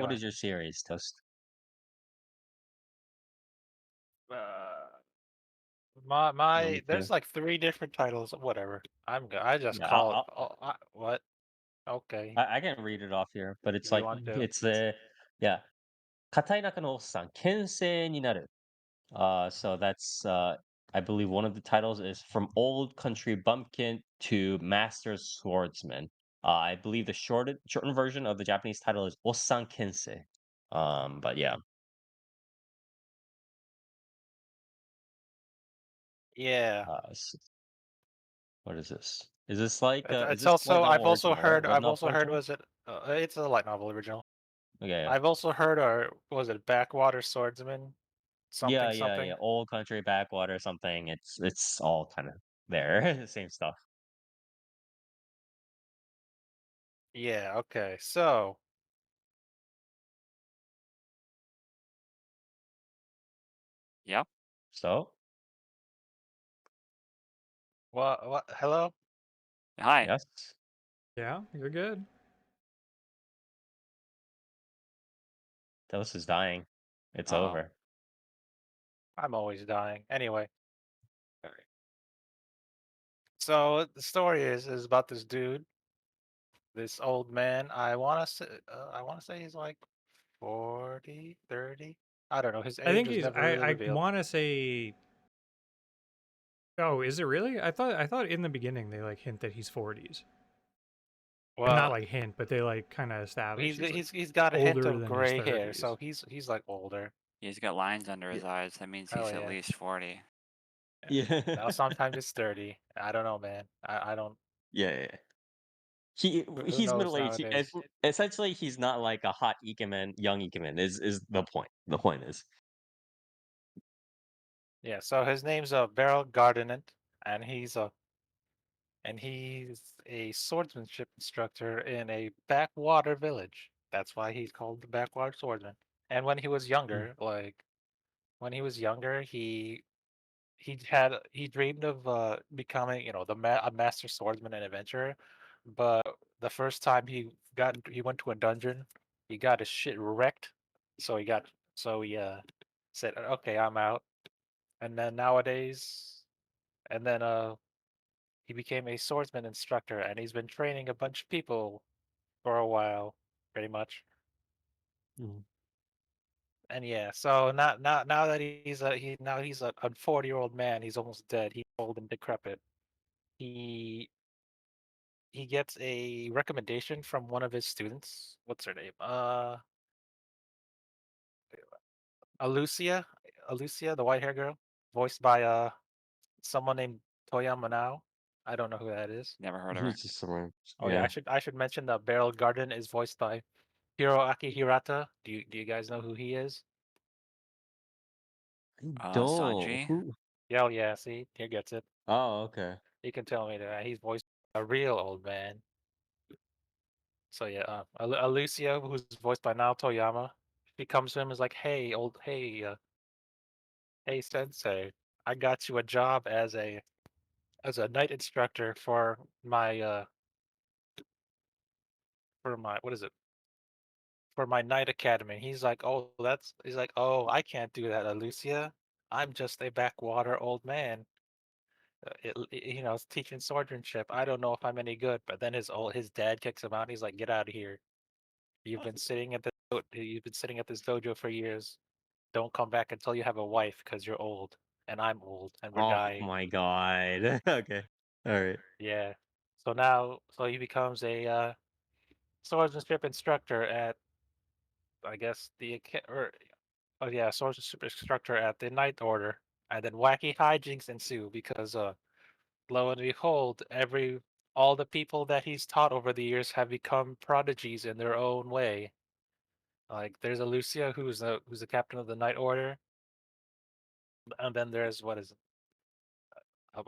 what anyway. is your series, Toast? Uh, You want me there's to? like three different titles. Whatever. I just Yeah, call it. Oh, what? Okay. I can read it off here, but it's You like want to? it's the yeah. Katainaka no Ossan Kensei ni naru. So that's I believe one of the titles is from Old Country Bumpkin to Master Swordsman. I believe the shortened version of the Japanese title is Ossan Kensei. But yeah, Yeah. what is this? Is this like is It's this light also novel original, right? Web I've novel also heard original? was it it's a light novel original. Okay, yeah. I've also heard or was it Backwater Swordsman Yeah, something yeah, yeah. something. Old country backwater something. It's all kind of there. The same stuff. Yeah, okay. So, Yep. So, what hello? Hi. yes. Yeah, you're good. Toast is dying. It's Uh-oh. over. I'm always dying. Anyway, so the story is about this dude, this old man. I want to say he's like 40, 30. I don't know. His I age think was he's never really I revealed. want to say Oh, is it really? I thought in the beginning they like hint that he's 40s. And not Well, like hint, but they like kind of establish he's like he's got a hint older of than his gray hair, so 30s. he's like older. He's got lines under Yeah. his eyes. That means Oh he's at yeah. least 40. Yeah. Now Yeah. sometimes it's 30. I don't know, man. I don't. Yeah, yeah. He Who he's knows middle aged. nowadays? Essentially, he's not like a hot Ikemen, young Ikemen. Is the point? The point is, Yeah. So his name's Beryl Gardinant, and he's a swordsmanship instructor in a backwater village. That's why he's called the backwater swordsman. And when he was Mm. younger, he dreamed of becoming, a master swordsman and adventurer. But the first time he went to a dungeon, he got his shit wrecked. So he said, "Okay, I'm out." And then nowadays, and then he became a swordsman instructor, and he's been training a bunch of people for a while, pretty much. Mm. And yeah, so now that he's a 40-year-old man, he's almost dead. He's old and decrepit. He he gets a recommendation from one of his students. What's her name? Alucia, Alucia, the white hair girl, voiced by someone named Toyama Now. I don't know who that is. Never heard of her. He's just somewhere. Oh yeah, Yeah, I should mention that Beryl Garden is voiced by Hiroaki Hirata. Do you guys know who he is? I don't. Sanji? Who? Yeah, oh, yeah. See, he gets it. Oh, okay. He can tell me that he's voiced a real old man. So yeah, Alicia, who's voiced by Nao Toyama, she comes to him and is like, hey, Sensei, I got you a job as a night instructor for my what is it for my night academy." He's like, "Oh, I can't do that, Alicia. I'm just a backwater old man. It's teaching swordsmanship. I don't know if I'm any good." But then his dad kicks him out. He's like, "Get out of here. You've been sitting at this dojo for years. Don't come back until you have a wife, because you're old, and I'm old, and we're Oh dying." my god. Okay. All right. Yeah. So he becomes a swordsmanship instructor at, I guess, oh yeah, swordsmanship instructor at the Ninth Order, and then wacky hijinks ensue because lo and behold, all the people that he's taught over the years have become prodigies in their own way. Like there's a Lucia who's the captain of the Night Order, and then there's what is it,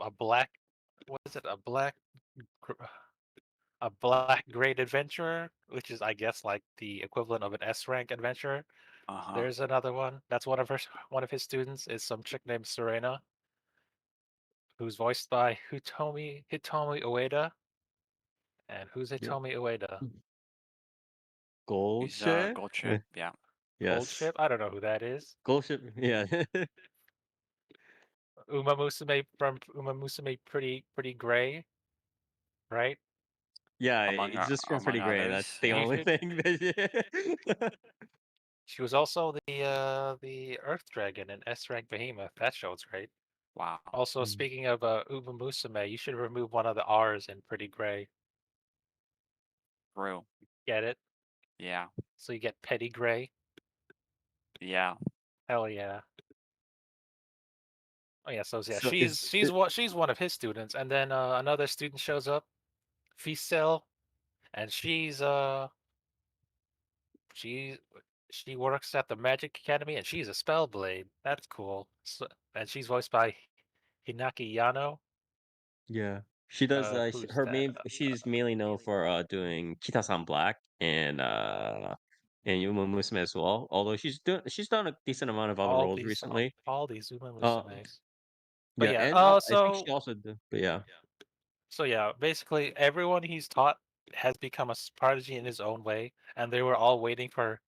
a black what is it gr- a black great adventurer, which is, I guess, like the equivalent of an S rank adventurer. Uh-huh. There's another one. That's one of his students is some chick named Serena, who's voiced by Hitomi Ueda. And who's Yep. Hitomi Ueda? Gold He's ship. gold chip. Yeah. Gold Yes. Ship. I don't know who that is. Gold ship. Yeah. Uma Musume from Uma Musume, pretty gray, right? Yeah. Among It's just from among Pretty Gray. That's others. the You Yeah. only should. thing that. She was also the Earth Dragon in S Rank Behemoth. That show's great. Wow. Also, Mm. speaking of Uma Musume, you should remove one of the R's in Pretty Gray. True. Get it? Yeah. So you get Petty Gray. Yeah. Hell yeah. Oh yeah, so yeah, So she's one of his students, and then another student shows up, Feastel, and she she works at the Magic Academy, and she's a Spellblade. That's cool. So, and she's voiced by Hinaki Yano. yeah. She does. Who's Her that? main. She's mainly known for doing Kita-san Black and Yuma Musume as well. Although she's done a decent amount of other roles recently. All these Uma Uh, Musumes. But yeah, yeah, and I think she also did. But yeah. so yeah, basically everyone he's taught has become a prodigy in his own way, and they were all waiting for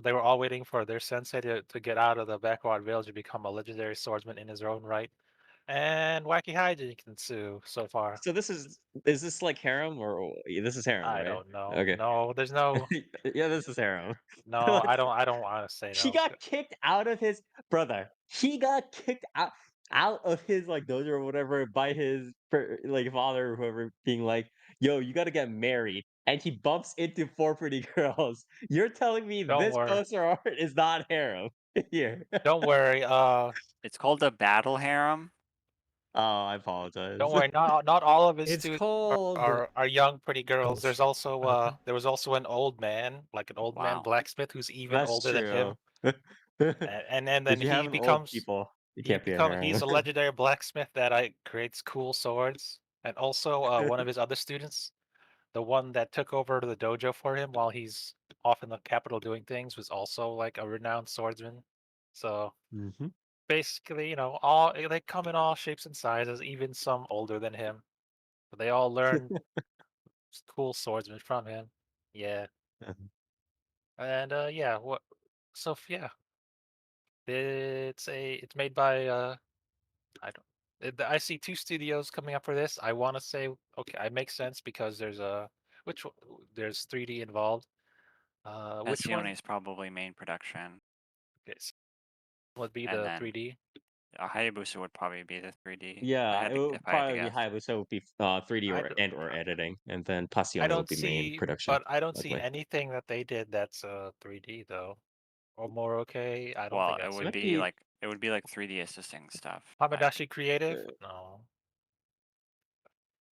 they were all waiting for their sensei to get out of the backward village to become a legendary swordsman in his own right. And wacky hijinks ensue so far. So is this like harem or this is harem, I right? don't know. Okay. No, there's no. Yeah, this is harem. No, Let's I don't want to say She no. got kicked out of his brother. He got kicked out of his like dojo or whatever by his like father or whoever, being like, "Yo, you got to get married," and he bumps into four pretty girls. You're telling me Don't this worry. poster art is not harem here? Don't worry. It's called the battle harem. Oh, I apologize. Don't worry. Not all of his It's students called are young pretty girls. There's bullshit. also Okay. there was also an old man, like an old man Wow. blacksmith who's even That's older than true. him. And then If you he have an old becomes people, you can't be a he's harem. a legendary blacksmith that creates cool swords. And also one of his other students, the one that took over the dojo for him while he's off in the capital doing things, was also like a renowned swordsman. So Hmm. basically, all they come in all shapes and sizes, even some older than him. But they all learn cool swordsmen from him. Yeah. And yeah, yeah. It's made by I don't I see two studios coming up for this. I want to say okay, it makes sense because there's 3D involved. Which Sione one? is probably main production, Okay, would be and the then 3D. Hayabusa would probably be the 3D. Yeah, it would If I had to probably be guess. Hayabusa would be 3D I or don't, or editing, and then I Passione would don't be main see, production, but I don't see likely. anything that they did that's 3D though. Or more okay. I don't Well, think I've seen. Might be 3D assisting stuff. Hamadashi uh, Creative? No.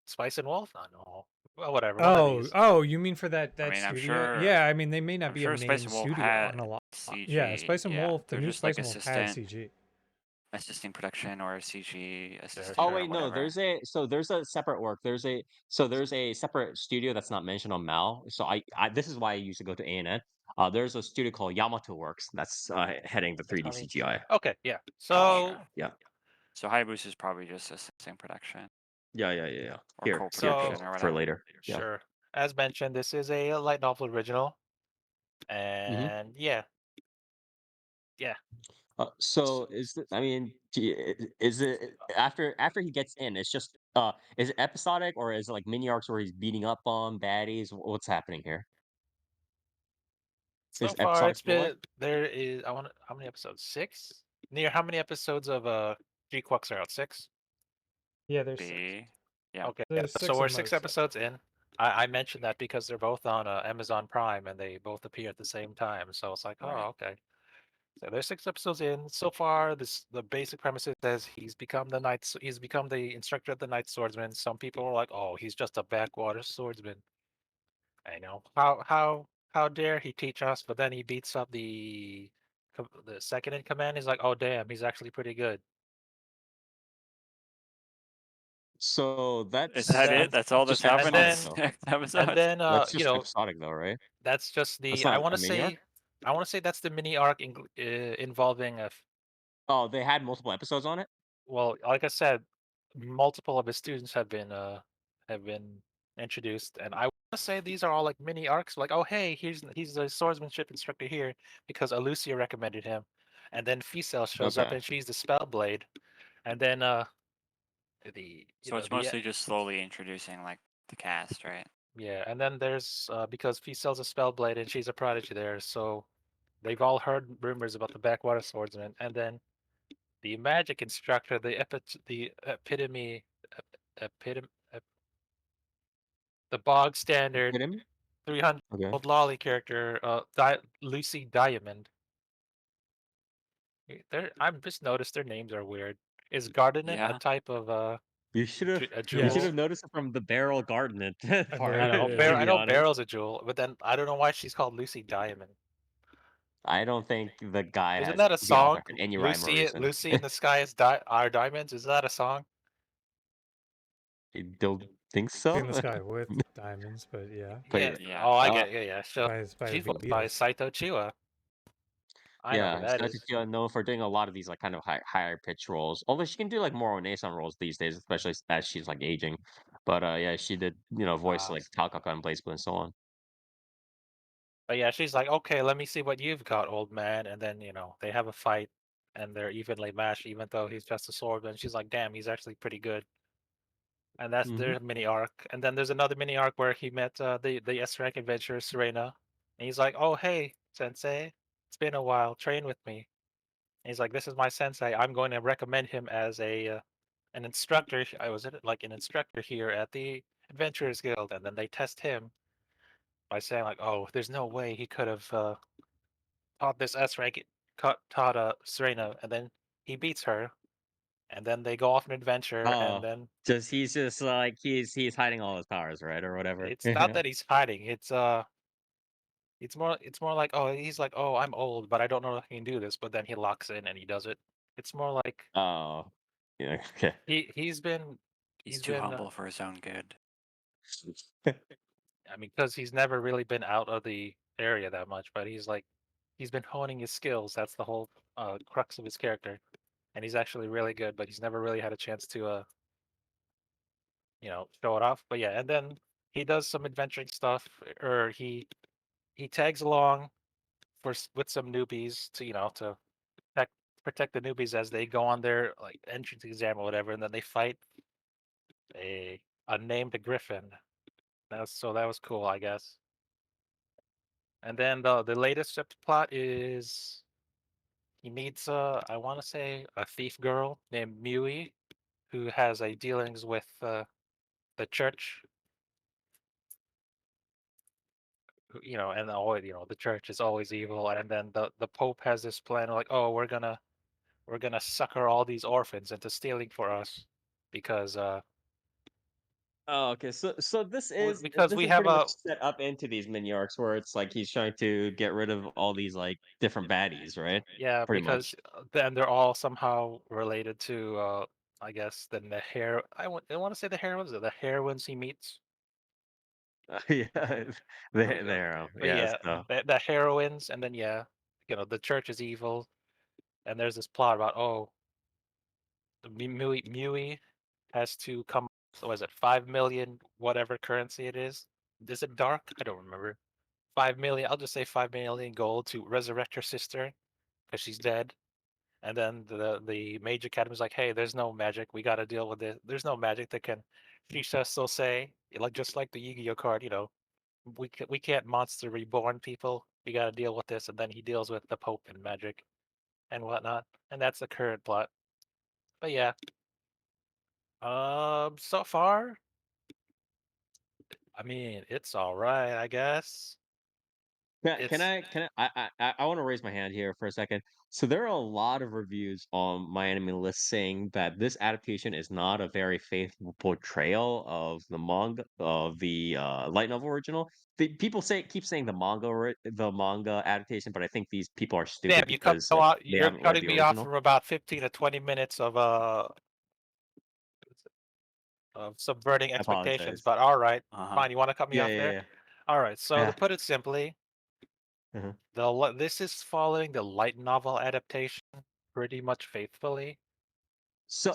Spice and Wolf? No. Well, whatever. One of Oh, these. oh, you mean for that I that mean, studio? Yeah, I mean they may not I'm be a sure Spice main and Wolf studio had on a lot. Yeah, CG. Spice and Yeah, Wolf, the they're new just like Spice and Wolf has CG. assisting production or CG assisting Oh or wait, no, whatever. there's a separate work. There's a separate studio that's not mentioned on Mal. So I this is why I used to go to ANN. There's a studio called Yamato Works that's heading the 3D Honey. CGI. Okay, yeah. Gotcha. So Yeah. So Hayabusa is probably just assisting production Yeah. or Here co-production or for whatever. later. Yeah. sure. As mentioned, this is a light novel original. Hmm. And yeah. So I mean, is it after he gets in? It's just is it episodic or is it like mini arcs where he's beating up on baddies? What's happening here? So Is far episodic it's more? been there is how many episodes? 6? Near how many episodes of G-Quux are out? 6? Yeah, there's six. B. Yeah. Okay, yeah. There's So 6 we're of 6 most. episodes in. I mentioned that because they're both on Amazon Prime and they both appear at the same time. So it's like, Right. oh, okay. So there's 6 episodes in. So far, the basic premise is says he's become the instructor of the Night Swordsman. Some people are like, oh, he's just a backwater swordsman. I know. How dare he teach us? But then he beats up the second in command. He's like, oh damn, he's actually pretty good. So Is And that it? then That's all that's just and happened in episodic then this though. next and episode? then That's just episodic though, right? that's just That's the not a mini arc. I want to say that's the mini arc involving Oh, they had multiple episodes on it. well, like I said, multiple of his students have been introduced, and I to say these are all like mini arcs. Like, oh hey, he's a swordsmanship instructor here because Alucia recommended him, and then Ficel shows up Okay. and she's the Spellblade, and then the So it's mostly just slowly introducing like the cast, right? yeah, and then there's because Ficel's a Spellblade and she's a prodigy there, so they've all heard rumors about the Backwater Swordsman, and then the magic instructor, the epitome, epitome, the bog standard Hit him? 300 Okay. old lolly character, Lucy Diamond. I'm just noticed their names are weird. Is Gardenet a Yeah. type of You should have a you should jewel? have noticed it from the barrel garden And part, I know to I be know honest. Barrel's a jewel, but then I don't know why she's called Lucy Diamond. I don't think the guy Isn't has that a the author song? had any rhyme or reason. Lucy in the sky is are diamonds. Is that a song? You don't think in the so? sky with diamonds, but yeah, But Yeah. Yeah. Oh, I uh, get. Yeah. So by the she's big voiced by Beatles. Saito Chiwa. I know who yeah, that is. Satsuki known for doing a lot of these like kind of higher pitch roles. Although she can do like more Onesan roles these days, especially as she's like aging. But yeah, she did voice like Takaka and Blaze Blue and so on. But yeah, she's like, okay, let me see what you've got, old man. And then they have a fight, and they're evenly matched, even though he's just a swordman. She's like, damn, he's actually pretty good. And that's Hmm. their mini arc. And then there's another mini arc where he met the S rank adventurer Serena, and he's like, oh hey, sensei, it's been a while. Train with me. And he's like, this is my sensei. I'm going to recommend him as an instructor. I was like an instructor here at the Adventurers Guild, and then they test him by saying like, oh, there's no way he could have taught this S rank taught Serena, and then he beats her, and then they go off an adventure, and Oh, then he's just like he's hiding all his powers, right, or whatever. it's not that he's hiding. It's more like, oh, he's like, oh, I'm old, but I don't know if I can do this. But then he locks in and he does it. It's more like Oh, yeah, okay. he's been He's too humble for his own good. I mean, because he's never really been out of the area that much, but he's been honing his skills. That's the whole crux of his character, and he's actually really good, but he's never really had a chance to show it off. But yeah, and then he does some adventuring stuff, or he tags along with some newbies to protect protect the newbies as they go on their like entrance exam or whatever, and then they fight a named griffin. That was cool, I guess. And then the latest plot is he meets I want to say a thief girl named Mui who has a dealings with the church. And always the church is always evil, and then the Pope has this plan like, oh, we're gonna sucker all these orphans into stealing for us because Oh, okay. So because this we is have pretty much a set up into these mini arcs where it's like he's trying to get rid of all these like different baddies, right? yeah, Pretty much. because then they're all somehow related to I guess then the hair I want to say the heroines the heroines he meets. Yeah, there. But Yeah. yeah, So the heroines, and then yeah, the church is evil, and there's this plot about, oh, the Mui has to come. So was it 5 million whatever currency it is? Is it dark? I don't remember. 5 million. I'll just say 5 million gold to resurrect her sister because she's dead. And then the Mage Academy is like, hey, there's no magic. We got to deal with this. There's no magic that can. Shisha still say like just like the Yu-Gi-Oh card, we can't monster reborn people. We got to deal with this, and then he deals with the Pope and magic and whatnot, and that's the current plot. But yeah, so far, I mean, it's all right, I guess. can It's I want to raise my hand here for a second. So there are a lot of reviews on my anime list saying that this adaptation is not a very faithful portrayal of the manga of the light novel original. People keep saying the manga adaptation, but I think these people are damn. stupid because they You're haven't read cutting the me off original. from about 15 to 20 minutes of subverting I expectations. apologize. But all right, Uh-huh. fine. You want to cut me Yeah, off yeah, there? yeah. All right. So to Yeah. put it simply, Uh-huh. this is following the light novel adaptation pretty much faithfully. So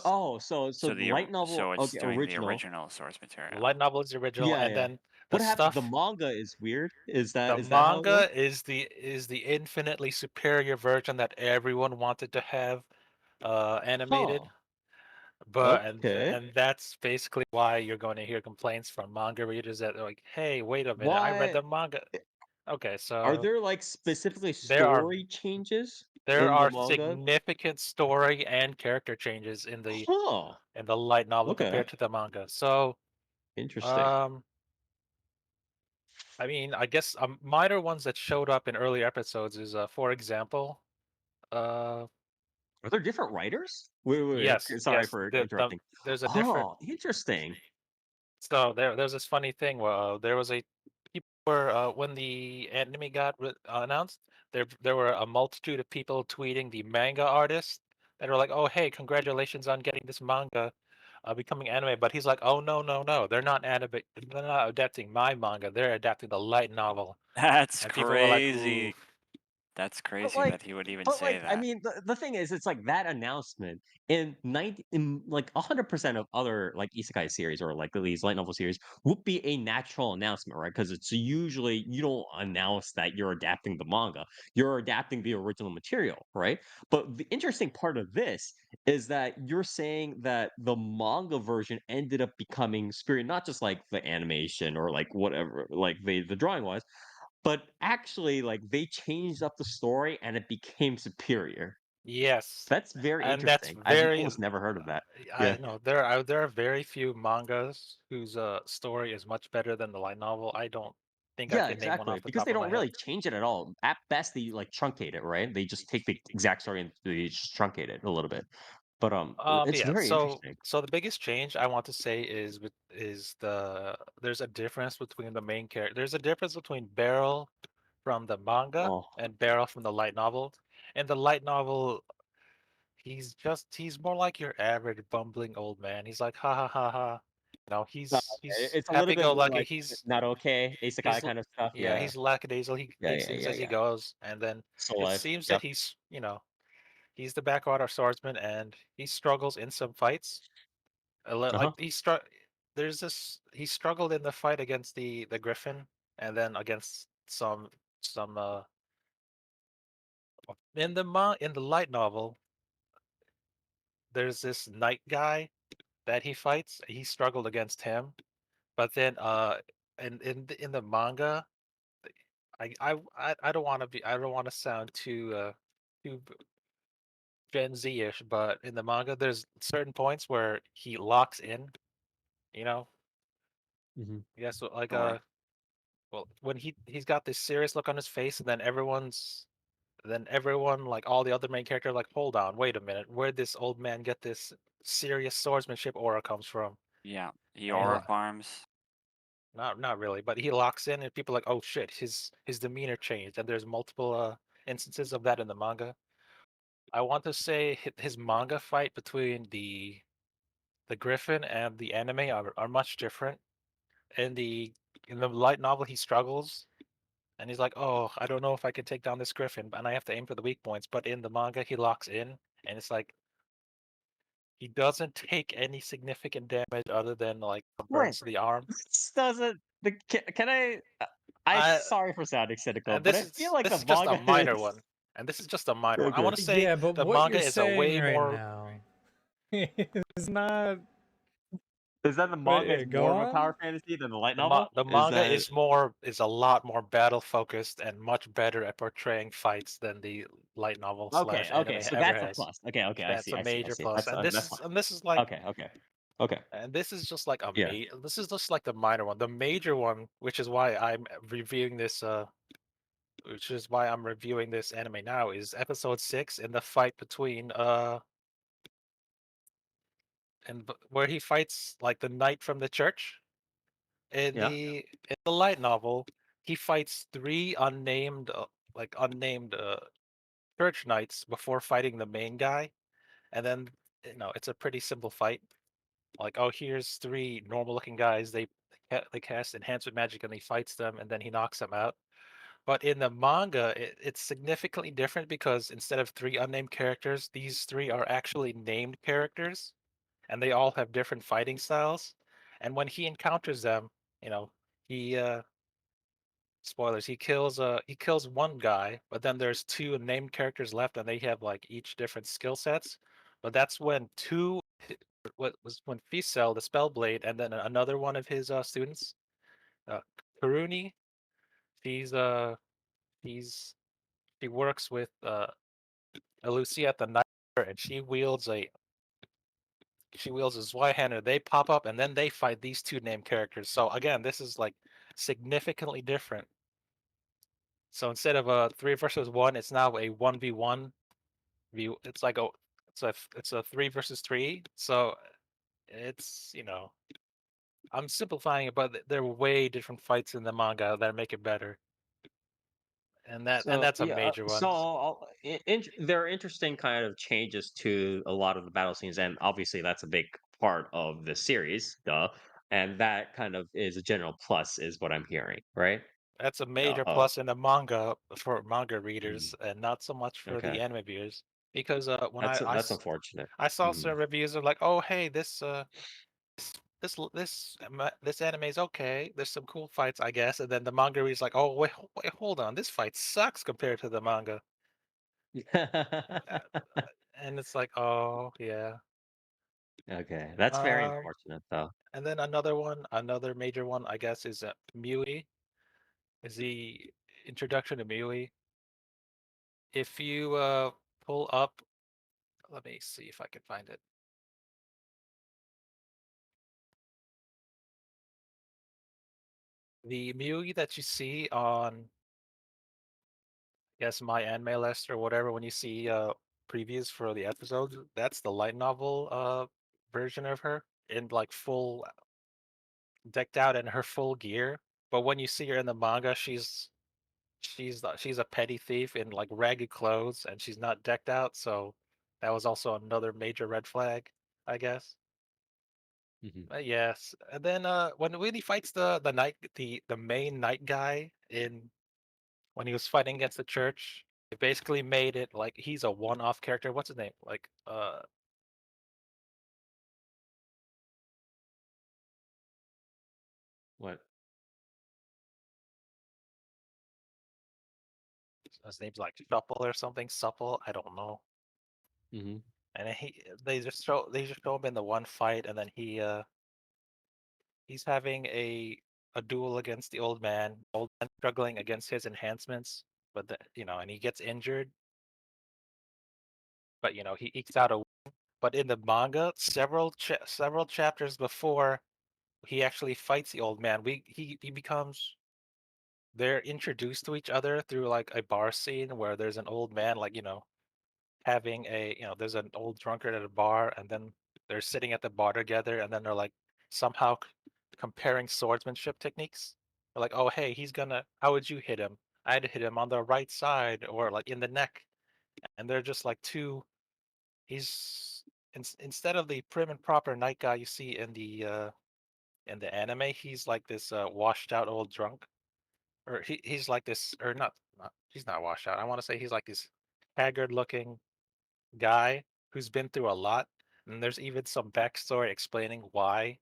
the light novel, So it's okay, doing the original. original source The material. light novel is the original, Yeah, and yeah. then The What happened? The stuff manga is weird. Is that the is that how it works? manga is the infinitely superior version that everyone wanted to have animated. Huh. But Okay. and that's basically why you're going to hear complaints from manga readers that they're like, "Hey, wait a minute, I read Why the manga." Okay, are so there like specifically there are story changes there in the are manga? significant story and character changes Huh. in the light novel Okay. compared to the manga. So, Interesting. um, I mean, I guess minor ones that showed up in early episodes is, for example, uh, Are there different writers? Wait. yes, Sorry yes, for the interrupting. there's a different. Oh, interesting. So there's this funny thing where there was a people were when the anime got announced, there were a multitude of people tweeting the manga artist that were like, "Oh, hey, congratulations on getting this manga becoming anime." But he's like, "Oh, no, no, no, they're not adapting my manga. They're adapting the light novel." That's And people were like, "Ooh, crazy. That's But crazy like, that he would even but say like, I that. mean, the thing is, it's like that announcement in like 100% of other like isekai series or like these light novel series would be a natural announcement, right? Because it's usually you don't announce that you're adapting the manga, you're adapting the original material, right? But the interesting part of this is that you're saying that the manga version ended up becoming superior, not just like the animation or like whatever, like the drawing was, but actually, like, they changed up the story and it became superior. yes." That's very And that's interesting. I've very almost never heard of that. I Yeah. know there are very few mangas whose story is much better than the light novel. I don't think I Yeah, can name one exactly, off the because top they of my don't head. really change it at all. At best, they, like, truncate it, right? They just take the exact story and they just truncate it a little bit. But, But it's yeah, very interesting. so the biggest change I want to say is there's a difference between the main character. There's a difference between Beryl from the manga Oh. and Beryl from the light novel. In the light novel, he's more like your average bumbling old man. He's like ha ha ha ha. You know, Okay, he's it's a little happy bit go more lucky. like not okay, isekai He's kind of stuff, yeah, yeah. he's lackadaisical. He Yeah, takes yeah, things yeah, as he yeah. goes, and then Soul it Life, seems that yep. he's he's the backwater swordsman, and he struggles in some fights. Like Uh-huh. there's this he struggled in the fight against the griffin, and then against some in the light novel. There's this knight guy that he fights. He struggled against him, but then in the manga, I don't want to I don't want to sound too Gen Z-ish, but in the manga, there's certain points where he locks in. You know, Mhm. yeah. So like Sure. well, when he's got this serious look on his face, and then everyone like all the other main characters like, hold on, wait a minute, where'd this old man get this serious swordsmanship aura comes from? Yeah. He And aura farms. not really, but he locks in, and people are like, oh shit, his demeanor changed, and there's multiple instances of that in the manga. I want to say his manga fight between the Griffin and the anime are much different. In the in the light novel, he struggles and he's like, "Oh, I don't know if I can take down this Griffin, and I have to aim for the weak points." But in the manga, he locks in, and it's like he doesn't take any significant damage other than like the Wait, burns to the arm. this doesn't the can I I sorry for sounding cynical, and but I feel like this the is just a manga minor is one, and this is just a minor one. I okay. want to say Yeah, but the what manga you're is a saying way right more. now is not. Is that the manga is Wait, go more of a on. power fantasy than the light novel? The Is manga that is a lot more battle focused and much better at portraying fights than the light novel okay? slash Okay, anime so ever that's a has. plus. Okay, okay, I That's see, a I see, I major see. plus, That's fine. and this is like Okay, okay, okay. this is just like Yeah. this is just like the minor one. The major one, which is why I'm reviewing this anime now, is episode 6 in the fight between where he fights like the knight from the church. Yeah. In the light novel, he fights three unnamed church knights before fighting the main guy, and then it's a pretty simple fight. Like, oh, here's three normal looking guys. They cast enhancement magic and he fights them, and then he knocks them out. But in the manga, it's significantly different because instead of three unnamed characters, these three are actually named characters, and they all have different fighting styles. And when he encounters them, you know, he spoilers, he kills one guy, but then there's two named characters left, and they have like each different skill sets. But that's when what was when Fiesel, the Spellblade, and then another one of his students, uh, Karuni, he's he's she works with Lucia at the night, and she wields a Zweihander. They pop up, and then they fight these two named characters. So again, this is like significantly different. So instead of a 3 versus 1, it's now a 1v1 view. It's like it's a 3 versus 3. So it's I'm simplifying it, but there are way different fights in the manga that make it better, and So that's a yeah, major one. there are interesting kind of changes to a lot of the battle scenes, and obviously that's a big part of the series, duh. And that kind of is a general plus, is what I'm hearing, right? That's a major Oh, plus in the manga for manga mhm, readers, and not so much for the okay, anime viewers. Because when that's unfortunate. I saw Hmm. some reviews of like, oh hey, this anime is okay. There's some cool fights, I guess. And then the manga reads like, oh wait, hold on, this fight sucks compared to the manga. And it's like, oh yeah. Okay, that's very Um, unfortunate, though. and then another major one, I guess, is Mui. Is the introduction to Mui. If you pull up, let me see if I can find it. The Mui that you see on, I guess, My Anime List or whatever, when you see previews for the episodes, that's the light novel version of her in like full decked out in her full gear. But when you see her in the manga, she's a petty thief in like ragged clothes, and she's not decked out. So that was also another major red flag, I guess. Mhm. Yes, and then when he fights the main night guy in when he was fighting against the church, it basically made it like he's a one-off character. What's his name? Like What? his name's like Shuffle or something. Supple, I don't know. Hmm. And they just show him in the one fight, and then he's having a duel against the old man. Old man struggling against his enhancements, but and he gets injured, but he ekes out a. But in the manga, several chapters before he actually fights the old man, he becomes they're introduced to each other through like a bar scene where there's an old man like having there's an old drunkard at a bar, and then they're sitting at the bar together, and then they're like somehow comparing swordsmanship techniques. They're like, oh hey, how would you hit him? I'd hit him on the right side or like in the neck. And they're just like two he's instead of the prim and proper night guy you see in the anime, he's like this washed out old drunk. Or he's like this, or not he's not washed out. I want to say he's like this haggard looking guy who's been through a lot. And there's even some backstory explaining why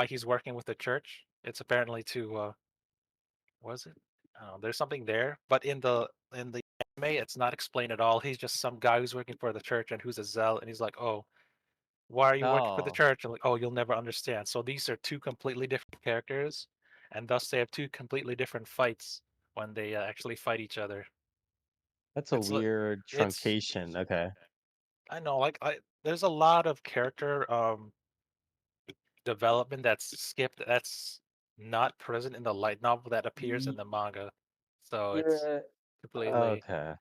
he's working with the church. It's apparently to was it? There's something there, but in the anime, it's not explained at all. He's just some guy who's working for the church and who's a zealot, and he's like, "Oh, why are you working for the Oh, church?" And like, "Oh, you'll never understand." So these are two completely different characters, and thus they have two completely different fights when they actually fight each other. that's a It's like weird it's truncation. Okay. I know, like there's a lot of character development that's skipped, that's not present in the light novel that appears in Ye- the manga. So it's Yeah. completely Okay.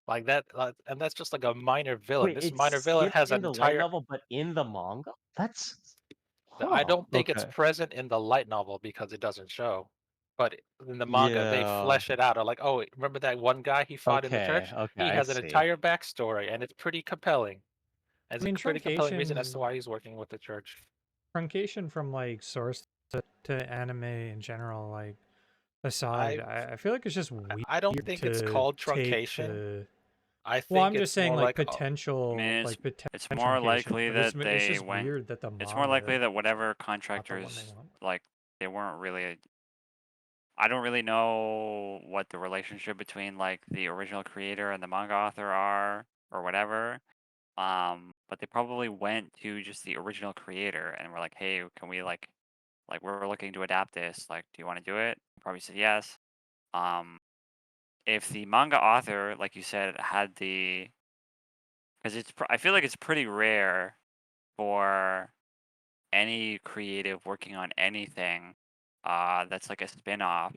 like that, and that's just like a minor villain. Wait, This it's minor villain skipped has in an the light entire. novel, but in the manga? That's I huh. don't think it's Okay. present in the light novel because it doesn't show, but in the manga they Yeah. flesh it out. Or like, oh, remember that one guy he fought in the Okay. church? Okay. He I has an see. entire backstory, and it's pretty compelling. I It's a mean, pretty compelling reason as to why he's working with the church. truncation from like source to anime in general, like aside, I I feel like it's just weird I don't think it's to called take truncation. the. I Well, think I'm just it's saying more like like I mean, potential it's more truncation, likely but that it's they just went. weird that the It's more likely manga that whatever got the one they contractors want. like they weren't really I don't really know what the relationship between like the original creator and the manga author are or whatever. But they probably went to just the original creator and were like, "Hey, can we like we're looking to adapt this. Like, do you want to do it?" Probably said yes. Um, if the manga author, like you said, had the because I feel like it's pretty rare for any creative working on anything that's like a spin-off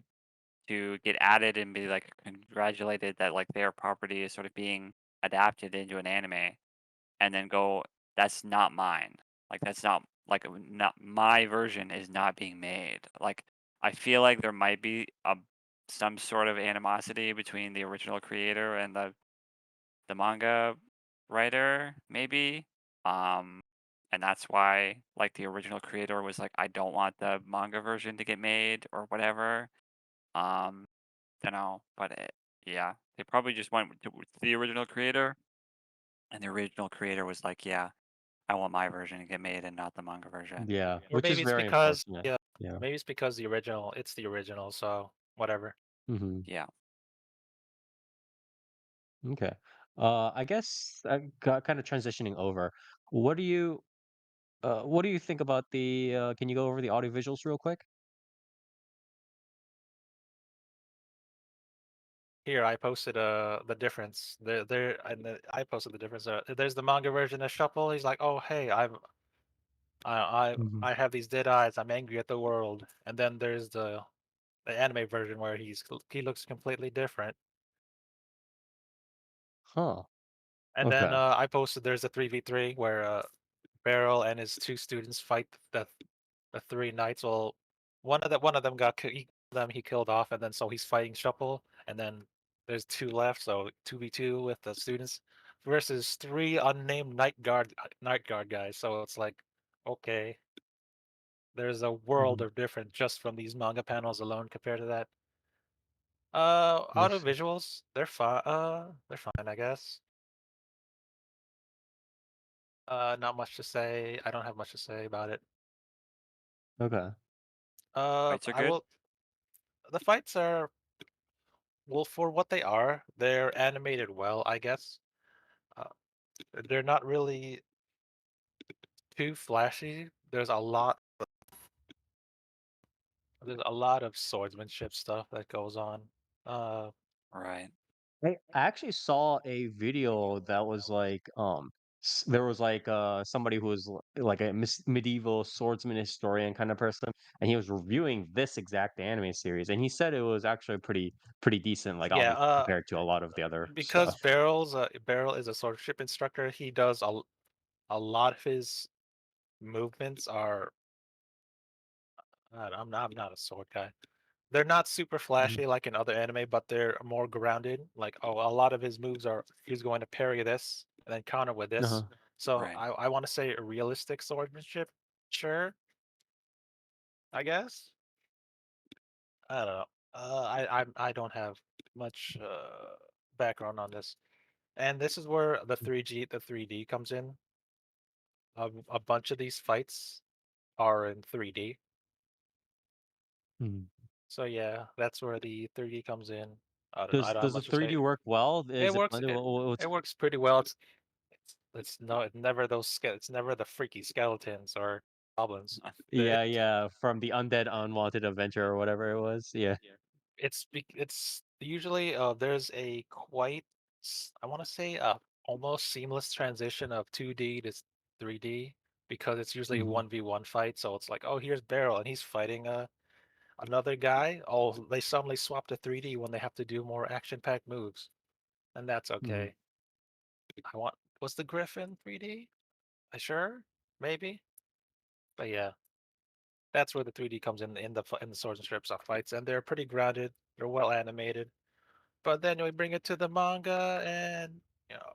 to get added and be like congratulated that like their property is sort of being adapted into an anime and then go, that's not mine. Like that's not like not my version is not being made. Like I feel like there might be some sort of animosity between the original creator and the manga writer, maybe. Um, and that's why like the original creator was like, I don't want the manga version to get made or whatever. Um, don't know, but yeah, they probably just went with the original creator, and the original creator was like, yeah, I want my version to get made and not the manga version. Yeah, Or which is maybe it's very because unfortunate. yeah, Yeah. maybe it's because it's the original, so whatever. Hmm. Yeah. Okay. I guess kind of transitioning over. What do you what do you think about the can you go over the audio visuals real quick? Here I posted the difference. I posted the difference. There's the manga version of Shuffle. He's like, "Oh hey, Hmm. I have these dead eyes. I'm angry at the world." And then there's the anime version where he looks completely different. Huh. And then Okay. I posted there's a 3v3 where Beryl and his two students fight the three knights. Well, one of them he killed off, and then so he's fighting Shuffle, and then there's two left, so 2v2 with the students versus three unnamed night guard guys. So it's like, okay, there's a world Hmm. of difference just from these manga panels alone compared to that. I Auto see. visuals, they're fine, I guess. Not much to say. I don't have much to say about it. Okay. Fights are I good. will. The fights are well for what they are. They're animated well, I guess. Uh, they're not really too flashy. There's a lot of swordsmanship stuff that goes on. Uh, Right. I actually saw a video that was like there was like somebody who was like a medieval swordsman historian kind of person, and he was reviewing this exact anime series, and he said it was actually pretty decent, like yeah. obviously compared to a lot of the other Because stuff. Beryl is a swordship instructor. He does a lot of his movements are. I'm not a sword guy. They're not super Mhm. flashy like in other anime, but they're more grounded. Like, oh, a lot of his moves are he's going to parry this and then counter with this. Uh-huh. So Right. I want to say realistic swordsmanship. Sure, I guess. I don't know. I don't have much background on this, and this is where the 3D comes in. A bunch of these fights are in 3D. Mhm. So yeah, that's where the 3D comes in. I don't know. I Does don't have the much to 3D say. work well? It Is it works. blended? What's It works pretty well. It's never it's never the freaky skeletons or goblins. The- yeah, yeah, from the Undead Unwanted Adventure or whatever it was. Yeah. it's usually there's a I want to say almost seamless transition of 2D to 3D because it's usually a Hmm. 1v1 fight. So it's like, oh, here's Beryl and he's fighting another guy. Oh, they suddenly swap to 3D when they have to do more action-packed moves, and that's Hmm. okay. Was the Griffin 3D? I sure, maybe, but yeah, that's where the 3D comes in the swords and strips of fights, and they're pretty grounded. They're well animated. But then we bring it to the manga, and you know,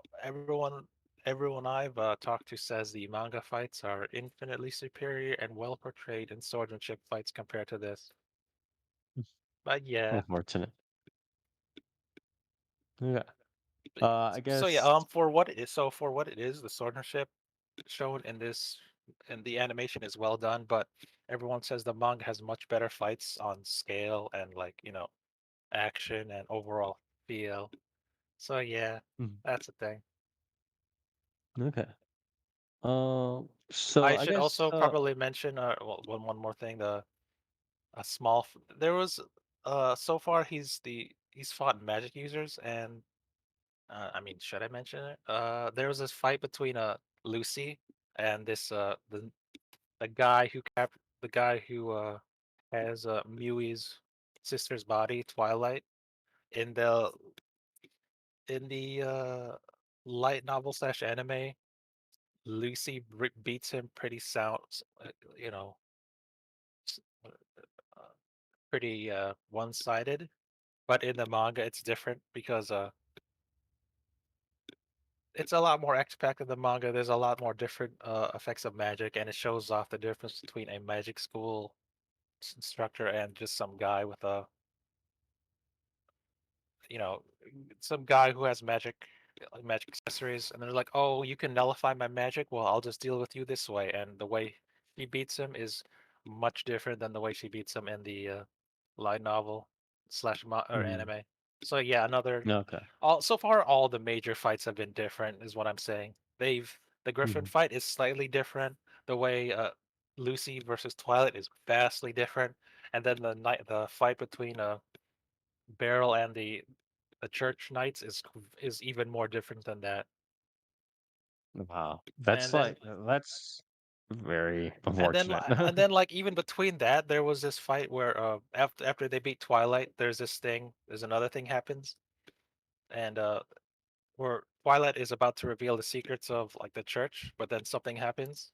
everyone I've talked to says the manga fights are infinitely superior and well portrayed in swordsmanship fights compared to this. But yeah, Unfortunate. Yeah. I so yeah, guess. for what it is, the swordsmanship shown in this and the animation is well done, but everyone says the manga has much better fights on scale and like, action and overall feel. So yeah, Mhm. that's the thing. Okay. So I I should guess also probably mention well, one more thing, the a small there was so far he's fought magic users, and I mean, should I mention it? There was this fight between Lucy and this the guy who has Miui's sister's body, Twilight. In the light novel slash anime, Lucy beats him pretty sound, you know, s- uh, pretty one-sided. But in the manga, it's different because it's a lot more action-packed in the manga. There's a lot more different effects of magic, and it shows off the difference between a magic school instructor and just some guy with you know, some guy who has magic accessories, and they're like, "Oh, you can nullify my magic. Well, I'll just deal with you this way." And the way she beats him is much different than the way she beats him in the light novel slash or mhm. anime. So yeah, another Okay. all so far all the major fights have been different, is what I'm saying. The Griffin Mhm. fight is slightly different. The way Lucy versus Twilight is vastly different, and then the fight between Beryl and the Church Knights is even more different than that. Wow. And then That's very li- unfortunate. and then like even between that, there was this fight where after they beat Twilight, there's another thing happens, and where Twilight is about to reveal the secrets of like the church, but then something happens.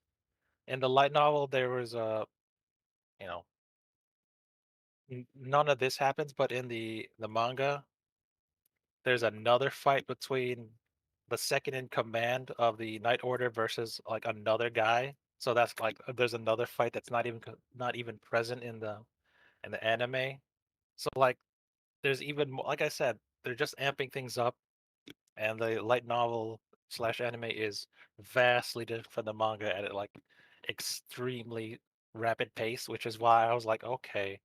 In the light novel, there was you know none of this happens, but in the manga, there's another fight between the second in command of the Night Order versus like another guy. So that's like there's another fight that's not even present in the anime. So like there's even more, like I said, they're just amping things up, and the light novel slash anime is vastly different from the manga at like extremely rapid pace, which is why I was like, okay,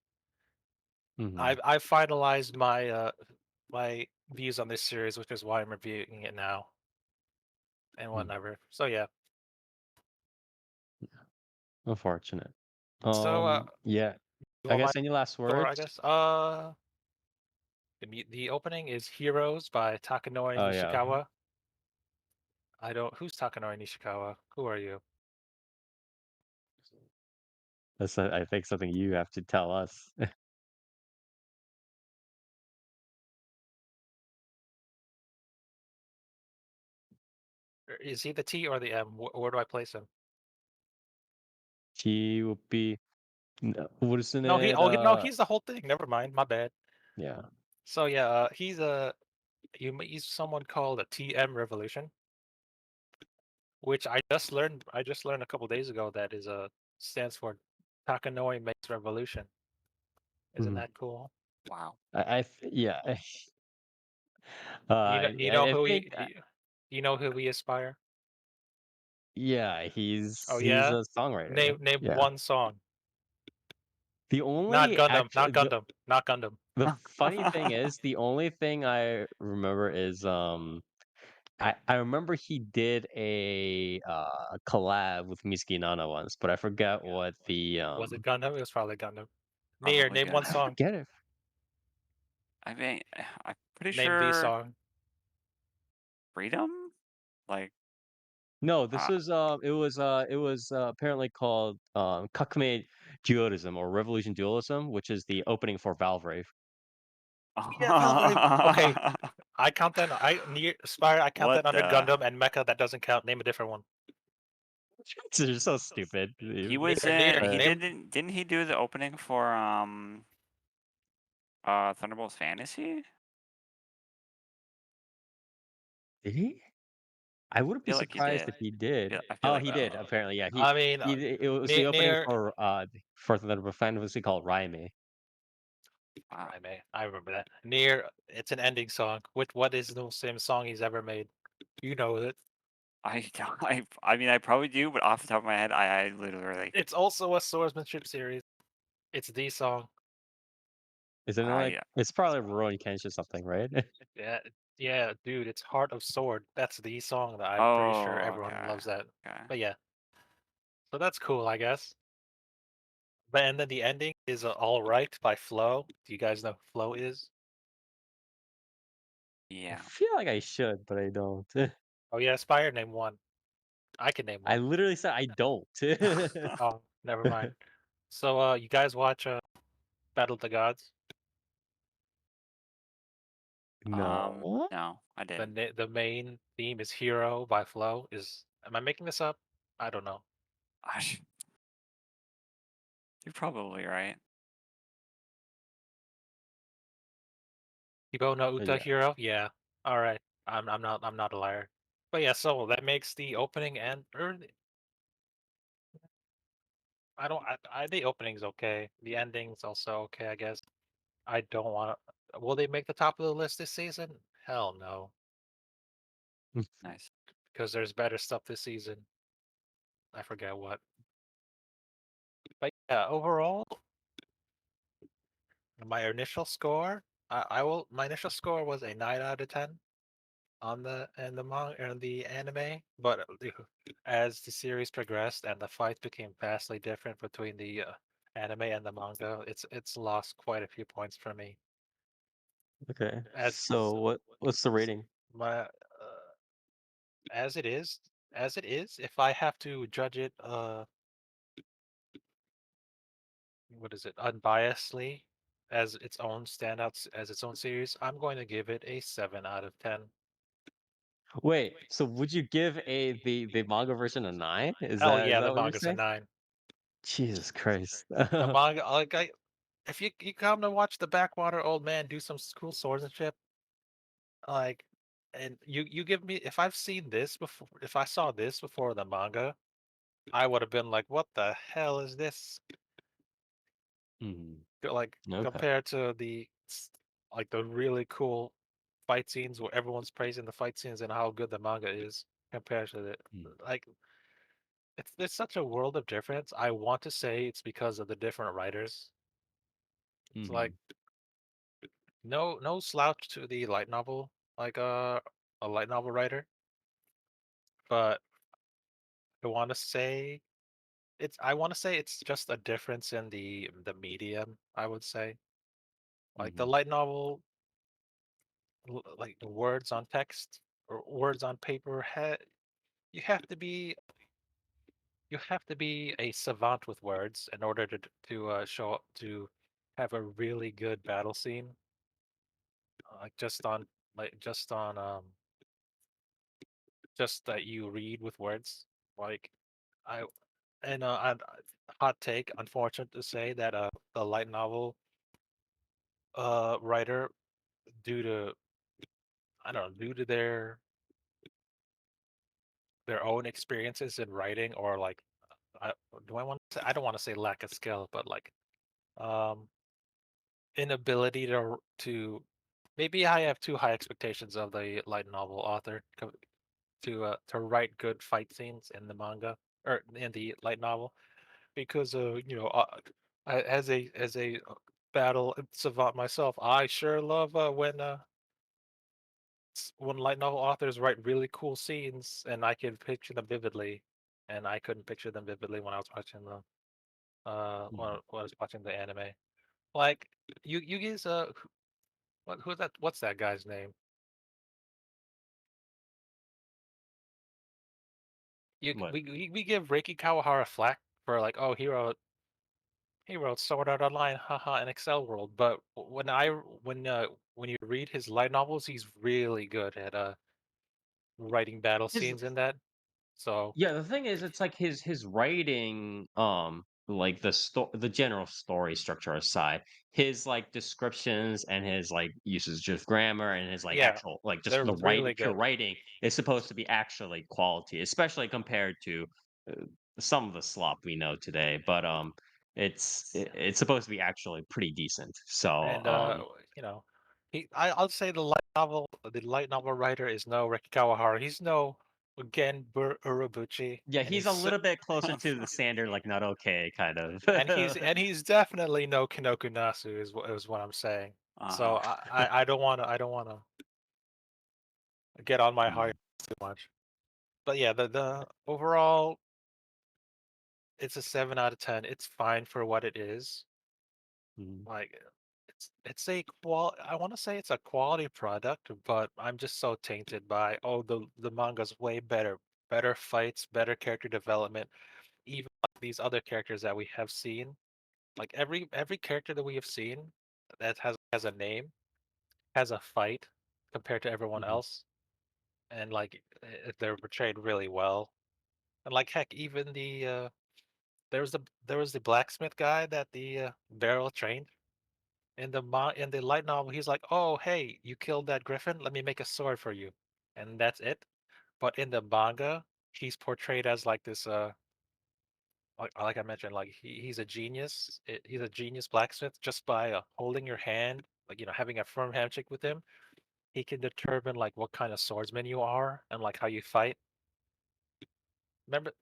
Mhm. I've finalized my views on this series, which is why I'm reviewing it now and Mm. whatever. So yeah. Unfortunate. So Yeah. you I want my guess any last score, I words? guess. The opening is Heroes by Takanori Oh yeah. Nishikawa. I don't who's Takanori Nishikawa? Who are you? That's I think something you have to tell us. Is he the T or the M? Where do I place him? He will be wasn't No, it he's the whole thing. Never mind, my bad. yeah. So yeah, he's someone called a TM Revolution, which I just learned a couple days ago that is stands for Takanori Makes Revolution. Isn't Mhm. that cool? Wow. Yeah. You know I who think you know who we aspire? yeah, Oh he's yeah? a songwriter. Name Yeah. one song. The Not only Gundam, act not Gundam, not Gundam. the funny thing is the only thing I remember is I remember he did a collab with Miski Nana once, but I forgot what the Was it Gundam? It was probably Gundam. Nier, Probably name one Gundam. I song. forget it. I mean, I'm pretty Name the sure song. freedom. Like, No, this uh, was it was apparently called Kakume Dualism or Revolution Dualism, which is the opening for Valvrave. Yeah, Valve. Okay, I count that. Aspire. I count what that under the? Gundam, and Mecha that doesn't count. Name a different one. They're so stupid. He was Nier. in. He Uh, Name. didn't he do the opening for Thunderbolts Fantasy? did he? I wouldn't I be feel like he surprised did. if he did. I feel Oh, like he he did. did. Apparently, yeah. I mean, It was the opening Nier. for the fantasy called Raime. Wow. I remember that. Nier. It's an ending song. What is the same song he's ever made? You know it. I don't. I mean, I probably do, but off the top of my head, I literally. It's also a swordsmanship series. It's the song. Isn't it like I it's probably Rurouni Kenshin or something, right? Yeah, yeah, dude, it's Heart of Sword. That's the song that I'm pretty sure Oh, everyone okay. loves that. Okay. But yeah, so that's cool, I guess. But and then the ending is All Right by Flo. Do you guys know who Flo is? I Yeah. feel like I should, but I don't. Oh yeah, Aspire, name one. I can name I one. literally said I don't. Oh, never mind. So you guys watch Battle of the Gods? No. No, I didn't. The main theme is Hero by Flo. Is am I making this up? I don't know. You're probably right. People know But Uta yeah. Hero? Yeah. All right. I'm not a liar. But yeah, so that makes the opening and I don't the opening's okay. The ending's also okay, I guess. I don't want to. Will they make the top of the list this season? Hell no, Nice. because there's better stuff this season. I forget what. But yeah, overall, my initial score, I will. My initial score was a 9 out of 10 on the anime, but as the series progressed and the fights became vastly different between the anime and the manga, it's lost quite a few points for me. Okay. As So what's the rating? my as it is, if I have to judge it, what is it, unbiasedly, as its own standouts, as its own series, I'm going to give it a 7 out of 10. Wait, so would you give the manga version a 9? Hell Is yeah, the that what you're manga's a saying? 9. Jesus Christ. The manga, like if you come to watch the backwater old man do some cool swordsmanship, like, and you give me, if I've seen this before, if I saw this before the manga, I would have been like, what the hell is this? Mhm. Like Okay. compared to like the really cool fight scenes where everyone's praising the fight scenes and how good the manga is compared to the, Mm. like, it's there's such a world of difference. I want to say it's because of the different writers. It's like Mhm. no slouch to the light novel, like a light novel writer, but I want to say it's just a difference in the medium, I would say. Like the Mhm. light novel, like the words on text or words on paper, you have to be you have to be a savant with words in order to show up to have a really good battle scene. Like just on just that you read with words. Like I and hot take, unfortunate to say that the light novel writer, due to I don't know, due to their own experiences in writing, or like I do I want to I don't want to say lack of skill, but like um inability to maybe I have too high expectations of the light novel author to write good fight scenes in the manga or in the light novel, because as a battle savant myself, I sure love when light novel authors write really cool scenes and I can picture them vividly, and I couldn't picture them vividly when I was watching Mhm. when I was watching the anime. Like you guys who's that, what's that guy's name? What? We give Reiki Kawahara flack for like, oh, he wrote Sword Art Online, haha, in Excel World. But when you read his light novels, he's really good at writing battle His scenes in that. So Yeah, the thing is, it's like his writing, like the general story structure aside, his like descriptions and his like usage of grammar and his like yeah, actual like just they're the really pure good. writing is supposed to be actually quality, especially compared to some of the slop we know today. But it's supposed to be actually pretty decent. So And you know, I'll say the light novel writer is no Reiki Kawahara. He's no again Urobuchi, Yeah, and he's a little bit closer to the standard, like not okay kind of. he's definitely no Kinoku Nasu is what I'm saying. So Uh-huh. I don't wanna get on my high Mm, too much. But yeah, the overall it's a 7 out of 10. It's fine for what it is. mm, Like it's a I want to say it's a quality product, but I'm just so tainted by the manga's way better, better fights, better character development. Even like these other characters that we have seen, like every character that we have seen that has a name, has a fight compared to everyone mhm, else, and like they're portrayed really well. And like heck, even there was the blacksmith guy that the Beryl trained in the light novel. He's like, "Oh, hey, you killed that griffin. Let me make a sword for you," and that's it. But in the manga, he's portrayed as like this like I mentioned, like he's a genius. He's a genius blacksmith just by holding your hand, like having a firm handshake with him. He can determine like what kind of swordsman you are and like how you fight. Remember,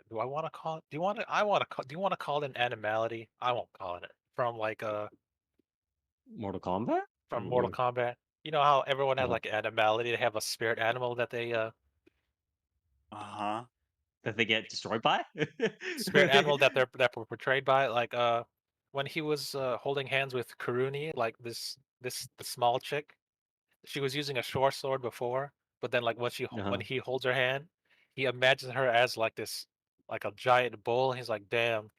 do I want to call it? Do you want to? I want to call. Do you want to call it an animality? I won't call it from like Mortal Kombat? from Or Mortal Kombat. You know how everyone has uh, like an animality? They have a spirit animal that they Uh-huh. that they get destroyed by? spirit animal that were portrayed by like when he was holding hands with Kuruni, like the small chick. She was using a short sword before, but then like when Uh-huh. he holds her hand, he imagines her as like this like a giant bull. He's like, damn,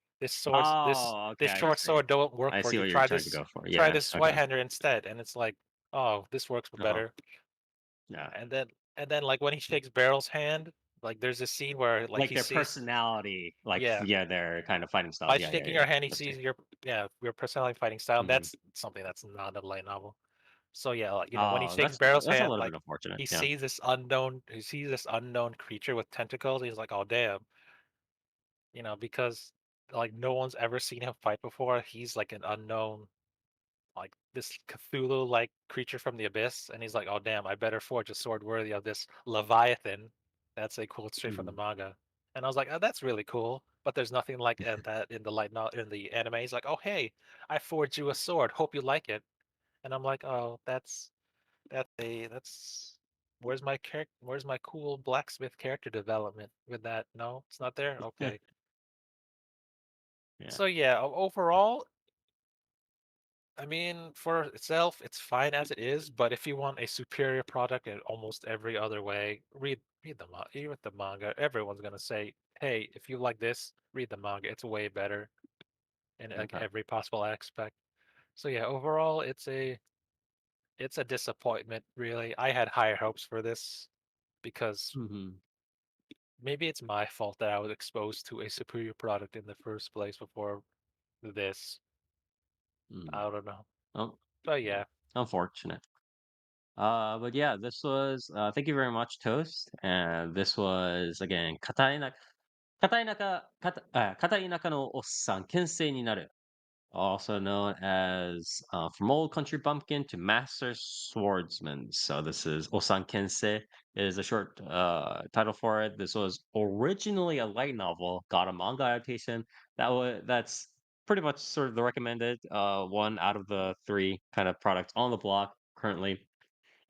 Oh, okay, this I short see. sword don't work I for see you. what you're trying to go for. Try Yeah, this okay. Zweihander instead. And it's like, oh, this works Uh-huh. better. Yeah. And then like when he shakes Barrel's hand, like there's this scene where like Like he their sees, personality, like yeah, yeah, their kind of fighting by styles. Yeah, yeah, shaking yeah. your hand, he I see. sees your personality fighting style. And Mhm. that's something that's not a light novel. So yeah, like when he Oh, shakes Barrel's that's a hand, little bit like unfortunate. Yeah. he sees this unknown creature with tentacles. He's like, oh damn, because like no one's ever seen him fight before. He's like an unknown, like this Cthulhu like creature from the abyss, and he's like, oh damn, I better forge a sword worthy of this Leviathan. That's a quote straight from the Mhm. manga. And I was like, oh, that's really cool. But there's nothing like that in the in the anime. He's like, oh hey, I forged you a sword. Hope you like it. And I'm like, oh, that's where's my cool blacksmith character development with that? No, it's not there. Okay. Yeah. So yeah, overall, I mean, for itself, it's fine as it is. But if you want a superior product in almost every other way, read the manga. Everyone's gonna say, hey, if you like this, read the manga. It's way better in like Okay. every possible aspect. So yeah, overall, it's a disappointment. Really, I had higher hopes for this because Mhm. maybe it's my fault that I was exposed to a superior product in the first place before this. Mm. I don't know. Oh, But yeah. yeah. Unfortunate. But yeah, this was thank you very much, Toast. And this was again Katainaka no Ossan Kensei ni naru. Also known as From Old Country Bumpkin to Master Swordsman. So this is Osan Kensei is a short title for it. This was originally a light novel, got a manga adaptation. That's pretty much sort of the recommended one out of the three kind of products on the block currently.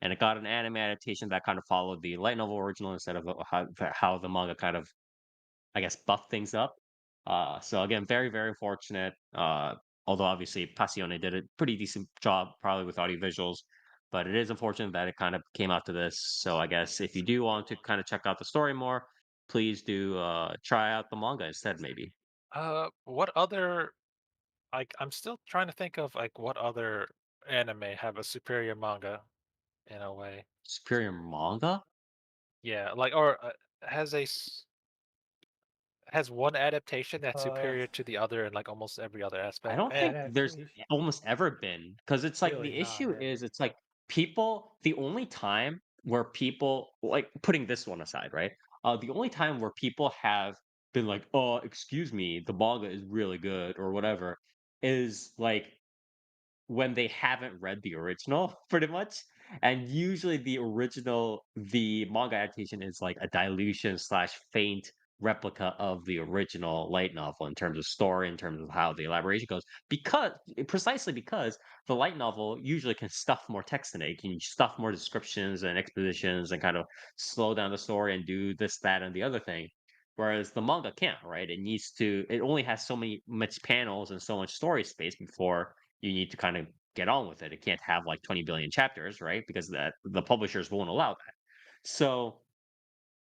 And it got an anime adaptation that kind of followed the light novel original instead of how the manga kind of I guess, buff things up. So again, very, very fortunate. Although obviously Passione did a pretty decent job, probably with audio visuals, but it is unfortunate that it kind of came out to this. So I guess if you do want to kind of check out the story more, please do try out the manga instead, maybe. What other like I'm still trying to think of like what other anime have a superior manga in a way. Superior manga? Yeah, like or has has one adaptation that's Uh, superior to the other in like almost every other I aspect. don't think there's Adaptation. almost ever been because it's like Really the not issue any. is it's like people the only time where people like putting this one aside, right? The only time where people have been like, "Oh, excuse me, the manga is really good" or whatever is like when they haven't read the original, pretty much. And usually the manga adaptation is like a dilution slash faint replica of the original light novel in terms of story, in terms of how the elaboration goes. Because precisely because the light novel usually can stuff more text in it. It can stuff more descriptions and expositions and kind of slow down the story and do this, that, and the other thing. Whereas the manga can't, right? It only has so many much panels and so much story space before you need to kind of get on with it. It can't have like 20 billion chapters, right? Because that the publishers won't allow that. So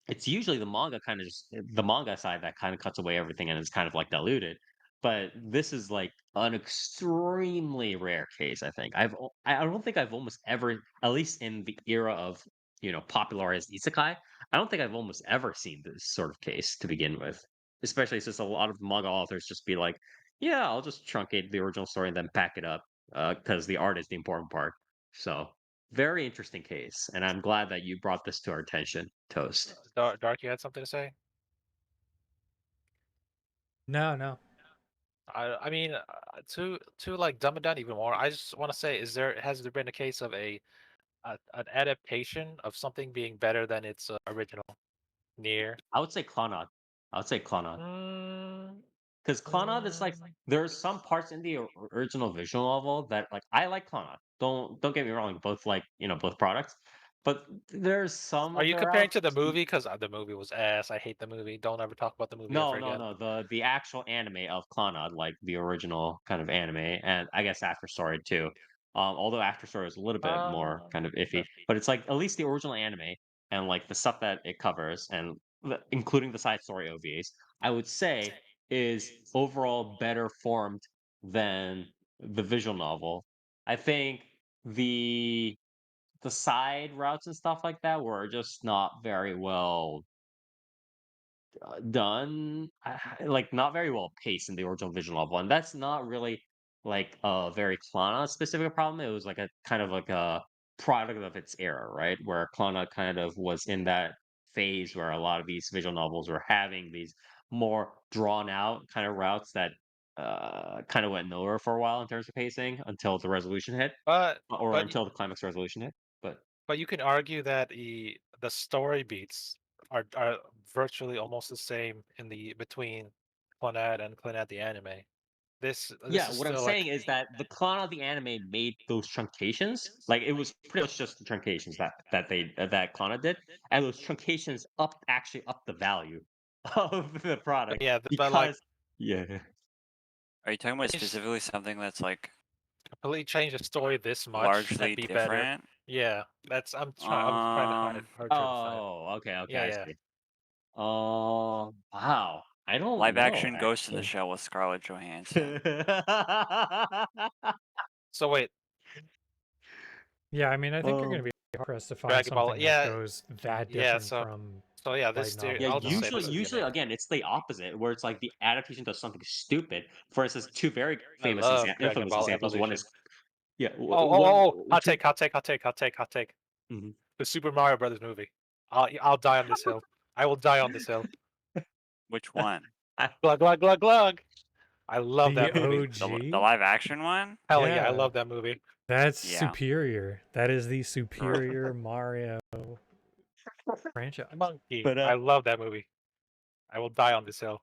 it's usually the manga side that kind of cuts away everything and is kind of like diluted. But this is like an extremely rare case, I think. I don't think I've almost ever, at least in the era of popularized isekai, I don't think I've almost ever seen this sort of case to begin with. Especially since a lot of manga authors just be like, yeah, I'll just truncate the original story and then back it up because the art is the important part. So very interesting case, and I'm glad that you brought this to our attention, Toast. Dark, you had something to say? No, no. I mean, to like dumb it down even more, I just want to say, has there been a case of an adaptation of something being better than its original? Near. I would say Clannad. I would say Clannad. Mm, Because Clannad is like there are some parts in the original visual novel that like I like Clannad. Don't get me wrong, both like both products, but there's some are of you the comparing routes. to the movie? Because the movie was ass. I hate the movie. Don't ever talk about the movie ever No, no, again. no. The actual anime of Clannad, like the original kind of anime, and I guess After Story too. Although After Story is a little bit more Uh, kind of iffy, but it's like at least the original anime and like the stuff that it covers, and including the side story OVAs, I would say is overall better formed than the visual novel. I think the the side routes and stuff like that were just not very well done, like not very well paced in the original visual novel, and that's not really like a very Klana specific problem. It was like a kind of like a product of its era, right? Where Klana kind of was in that phase where a lot of these visual novels were having these more drawn out kind of routes that kind of went nowhere for a while in terms of pacing until the resolution hit, but or but until the climax resolution hit. But but you can argue that the story beats are virtually almost the same in the between Clannad and Clannad the anime. This yeah, is what I'm still saying like is that the clone of the anime made those truncations. Like it was pretty much just the truncations that Klana did, and those truncations up the value of the product yeah, but like because yeah. Are you talking about it's specifically something that's like completely change the story this much and largely be better. different? Yeah, that's I was trying to find a Um, hard term to find. Oh, okay, okay, Yeah, I yeah. see. Wow, I don't live know action Ghost in the actually. Shell with Scarlett Johansson. So wait, Yeah, I mean, I think you're going to um, be hard pressed to find Dragon Ball. something that Yeah, goes that yeah. different So from yeah, light yeah, novel I'll just say stuff. this is usually unique. again, it's the opposite where it's like the adaptation does something stupid. For instance, two very I love Dragon infamous Ball examples. One Evolution. is yeah, Hot two. take, hot take, hot take, hot take, hot take. Mhm. The Super Mario Brothers movie. I'll die on this hill. I will die on this hill. Which one? Glug glug glug glug. I love The that movie. The OG? live action one? Hell yeah, I Yeah, love that movie. that's Yeah. superior. That is the superior Mario franchise. Monkey. But I love that movie. I will die on this hill.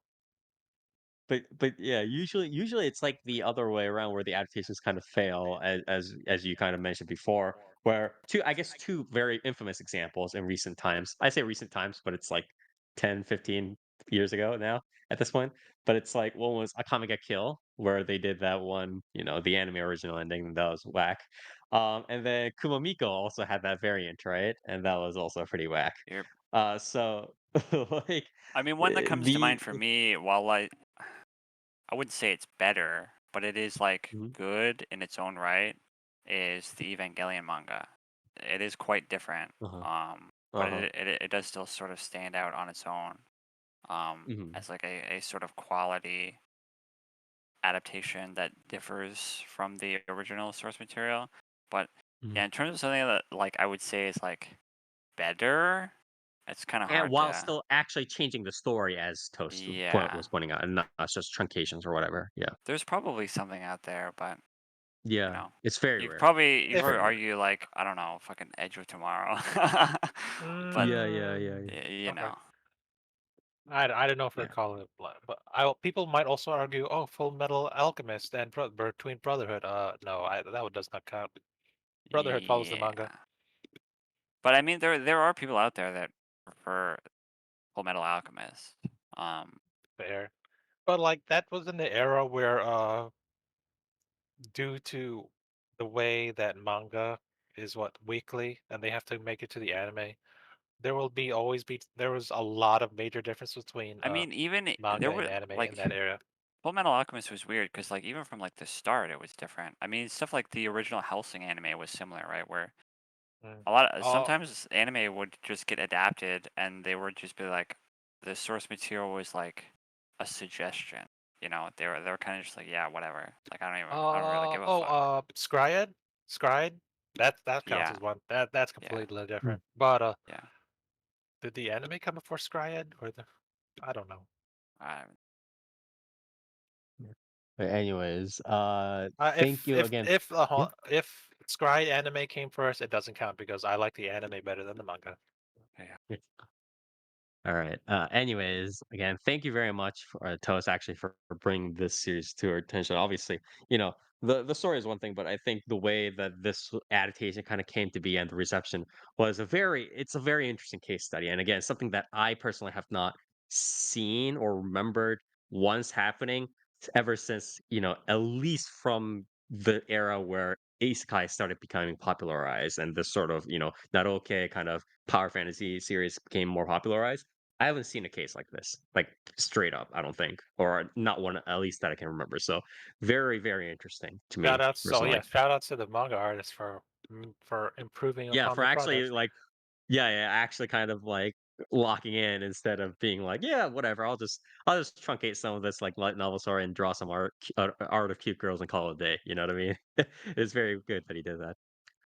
but yeah, usually it's like the other way around where the adaptations kind of fail as you kind of mentioned before, where two very infamous examples in recent times. I say recent times, but it's like 10, 15 years ago now at this point. But it's like one was Akame ga Kill, where they did that one, the anime original ending, and that was whack. And then Kumamiko also had that variant, right? And that was also pretty whack. You're, So like I mean, one that comes to the mind for me, while I wouldn't say it's better, but it is like Mhm. good in its own right, is the Evangelion manga. It is quite different, Uh-huh. but Uh-huh. it does still sort of stand out on its own, Mhm. as like a sort of quality adaptation that differs from the original source material. But Mhm. yeah, in terms of something that like I would say is like better, it's kind of And hard while to. still actually changing the story as Toast Yeah, was pointing out, and not just truncations or whatever. Yeah. there's probably something out there, but You Yeah, know, it's very you could rare. If probably Very rare. argue like I don't know, fucking Edge of Tomorrow, but Yeah, yeah, yeah, mm, you okay. know, I don't know if we're yeah. calling it blood, but people might also argue, oh, Full Metal Alchemist and between Brotherhood. No, that one does not count. Brotherhood follows the manga. yeah. But I mean, there are people out there that prefer Full Metal Alchemist. Fair, but like that was in the era where due to the way that manga is what weekly and they have to make it to the anime, there was a lot of major difference between I mean, even manga there and were anime in like that era. Full Metal Alchemist was weird because like even from like the start, it was different. I mean, stuff like the original Hellsing anime was similar, right? Where Mm. a lot of Oh, sometimes anime would just get adapted and they would just be like the source material was like a suggestion. You know, they were kind of just like, yeah, whatever. Like I don't really give a fuck. Scryed. That counts Yeah, as one. That's yeah, completely Mm. different. But yeah. did the anime come before Scryed or the? I don't know. I, Yeah. But anyways, thank If you again. Yeah. if Scryed anime came first, it doesn't count because I like the anime better than the manga. yeah. Yeah. All right. Anyways, again, thank you very much for Toast actually for bringing this series to our attention. Obviously, the story is one thing, but I think the way that this adaptation kind of came to be and the reception was it's a very interesting case study. And again, something that I personally have not seen or remembered once happening ever since, at least from the era where isekai started becoming popularized and this sort of, Naruto kind of power fantasy series became more popularized. I haven't seen a case like this, like straight up, I don't think, or not one at least that I can remember. So very, very interesting to me personally. Shout out to the manga artist for improving Yeah, upon for the actually product. like, yeah, actually kind of like locking in instead of being like, yeah, whatever. I'll just truncate some of this like light novel story and draw some art of cute girls and call it a day. You know what I mean? It's very good that he did that.